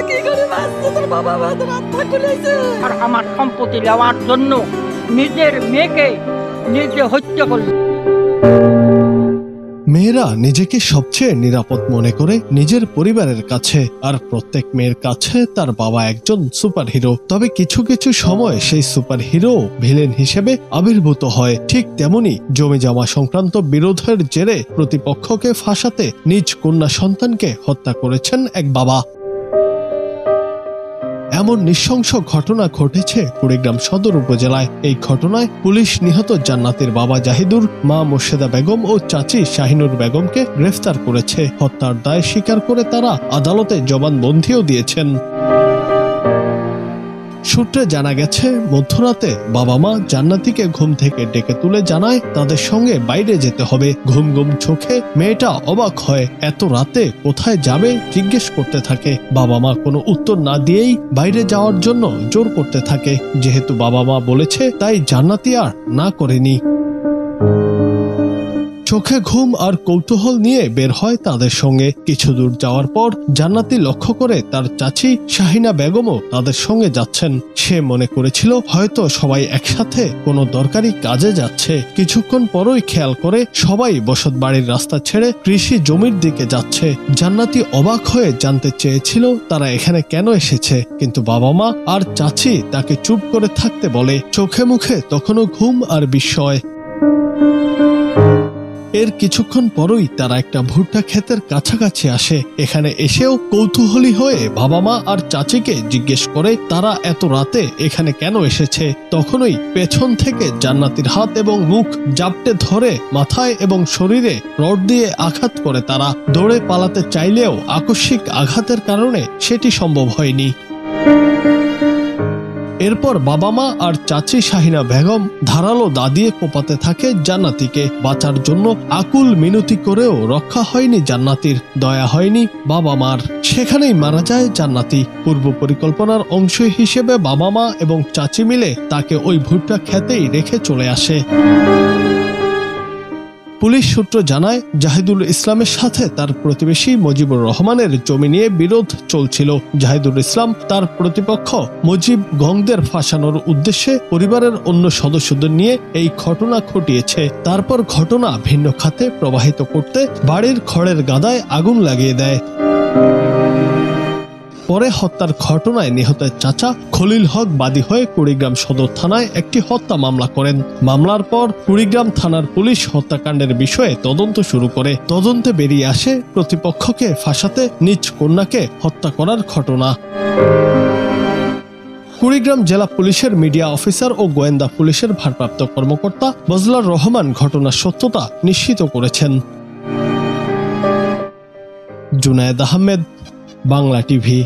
কি করে বাঁচছে তোর বাবা আমাদের হত্যা করেছে। আর আমার সম্পত্তি নেওয়ার জন্য নিজের মেয়েকে নিজে হত্যা করল। মেয়েরা নিজেকে সবচেয়ে নিরাপদ মনে করে নিজের পরিবারের কাছে, আর প্রত্যেক মেয়ের কাছে তার বাবা একজন সুপার হিরো। তবে কিছু কিছু সময় সেই সুপার হিরো ভিলেন হিসেবে আবির্ভূত হয়। ঠিক তেমনি জমি জমা সংক্রান্ত বিরোধের জেরে প্রতিপক্ষকে ফাঁসাতে নিজ কন্যা সন্তানকে হত্যা করেছেন এক বাবা। এমন নৃশংস ঘটনা ঘটেছে কুড়িগ্রাম সদর উপজেলায়। এই ঘটনায় পুলিশ নিহত জান্নাতের বাবা জাহিদুর, মা মোর্শেদা বেগম ও চাচি শাহিনুর বেগমকে গ্রেফতার করেছে। হত্যার দায় স্বীকার করে তারা আদালতে জবানবন্দিও দিয়েছেন। সূত্রে জানা গেছে, মধ্যরাতে বাবা মা জান্নাতিকে ঘুম থেকে ডেকে তুলে জানায় তাদের সঙ্গে বাইরে যেতে হবে। ঘুম ঘুম চোখে মেয়েটা অবাক হয়, এত রাতে কোথায় যাবে জিজ্ঞেস করতে থাকে। বাবা মা কোনো উত্তর না দিয়েই বাইরে যাওয়ার জন্য জোর করতে থাকে। যেহেতু বাবা মা বলেছে তাই জান্নাতি আর না করেনি। চোখে ঘুম আর কৌতূহল নিয়ে বের হয় তাদের সঙ্গে। কিছু দূর যাওয়ার পর জান্নাতি লক্ষ্য করে তার চাচি শাহিনা বেগমও তাদের সঙ্গে যাচ্ছেন। সে মনে করেছিল হয়তো সবাই একসাথে কোনো দরকারি কাজে যাচ্ছে। কিছুক্ষণ পরই খেয়াল করে সবাই বসত বাড়ির রাস্তা ছেড়ে কৃষি জমির দিকে যাচ্ছে। জান্নাতি অবাক হয়ে জানতে চেয়েছিল তারা এখানে কেন এসেছে, কিন্তু বাবা মা আর চাচি তাকে চুপ করে থাকতে বলে। চোখে মুখে তখনও ঘুম আর বিস্ময়। এর কিছুক্ষণ পরই তারা একটা ভুট্টা ক্ষেতের কাছাকাছি আসে। এখানে এসেও কৌতূহলী হয়ে বাবা মা আর চাচিকে জিজ্ঞেস করে তারা এত রাতে এখানে কেন এসেছে। তখনই পেছন থেকে জান্নাতির হাত এবং মুখ জাপটে ধরে মাথায় এবং শরীরে রড দিয়ে আঘাত করে। তারা দৌড়ে পালাতে চাইলেও আকস্মিক আঘাতের কারণে সেটি সম্ভব হয়নি। এরপর বাবা মা আর চাচি শাহিনা বেগম ধারালো দা দিয়ে কোপাতে থাকে জান্নাতিকে। বাঁচার জন্য আকুল মিনতি করেও রক্ষা হয়নি জান্নাতির, দয়া হয়নি বাবা মার। সেখানেই মারা যায় জান্নাতি। পূর্ব পরিকল্পনার অংশ হিসেবে বাবা মা এবং চাচি মিলে তাকে ওই ভুট্টা খেতেই রেখে চলে আসে। পুলিশ সূত্র জানায়, জাহিদুল ইসলামের সাথে তার প্রতিবেশী মুজিবুর রহমানের জমি নিয়ে বিরোধ চলছিল। জাহিদুল ইসলাম তার প্রতিপক্ষ মুজিব গংদের ফাঁসানোর উদ্দেশ্যে পরিবারের অন্য সদস্যদের নিয়ে এই ঘটনা ঘটিয়েছে। তারপর ঘটনা ভিন্ন খাতে প্রবাহিত করতে বাড়ির খড়ের গাদায় আগুন লাগিয়ে দেয়। পরে হত্যার ঘটনায় নিহতের চাচা খলিল হক বাদী হয়ে কুড়িগ্রাম সদর থানায় একটি হত্যা মামলা করেন। মামলার পর কুড়িগ্রাম থানার পুলিশ হত্যাকাণ্ডের বিষয়ে তদন্ত শুরু করে। তদন্তে বেরিয়ে আসে প্রতিপক্ষকে ফাঁসাতে নিজ কন্যাকে হত্যা করার ঘটনা। কুড়িগ্রাম জেলা পুলিশের মিডিয়া অফিসার ও গোয়েন্দা পুলিশের ভারপ্রাপ্ত কর্মকর্তা বজলার রহমান ঘটনার সত্যতা নিশ্চিত করেছেন। জুনায়েদ আহমেদ, বাংলা টিভি।